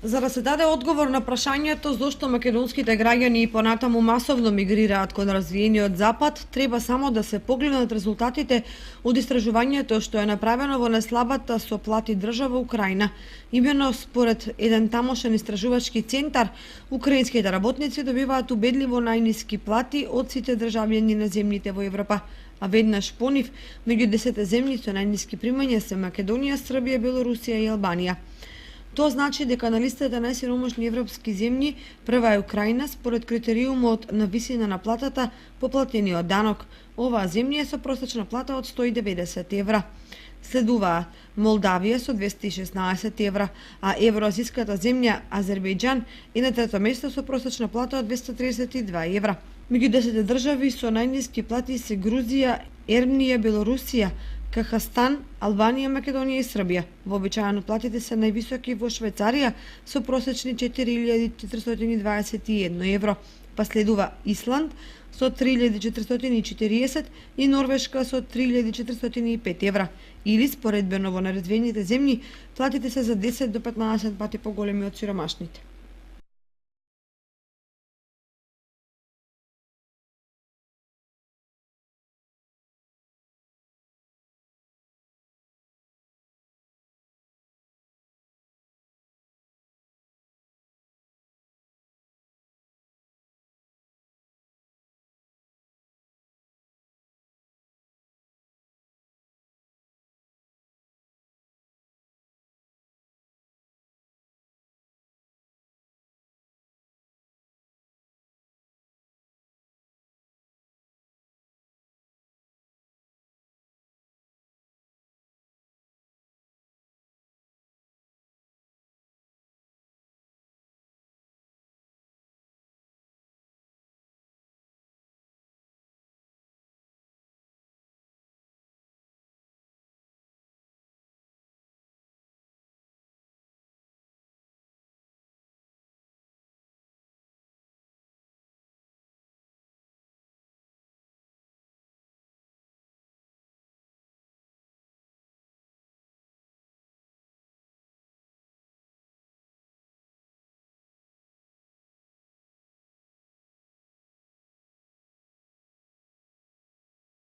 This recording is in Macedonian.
За да се даде одговор на прашањето зошто македонските граѓани и понатаму масовно мигрираат кон развиениот запад, треба само да се погледнат резултатите од истражувањето што е направено во неслабата со плати држава Украина. Имено според еден тамошен истражувачки центар, украинските работници добиваат убедливо најниски плати од сите државјани на земјите во Европа. А веднаш по нив, меѓу 10 земји со најниски примања се Македонија, Србија, Белорусија и Албанија. Тоа значи дека на листата најсиромашни европски земји прва е Украина според критериумот на висина на платата по платениот данок. Оваа земја е со просечна плата од 190 евра. Следуваа Молдавија со 216 евра, а евроазиската земја Азербејџан е на трето место со просечна плата од 232 евра. Меѓу 10 држави со најниски плати се Грузија, Ерменија, Белорусија, Кахастан, Албанија, Македонија и Србија. Вообичаено платите се највисоки во Швајцарија со просечни 4421 евро, па следува Исланд со 3440 и Норвешка со 3405 евра. Или споредбено во неразвиените земји платите се за 10 до 15 пати поголеми од сиромашните.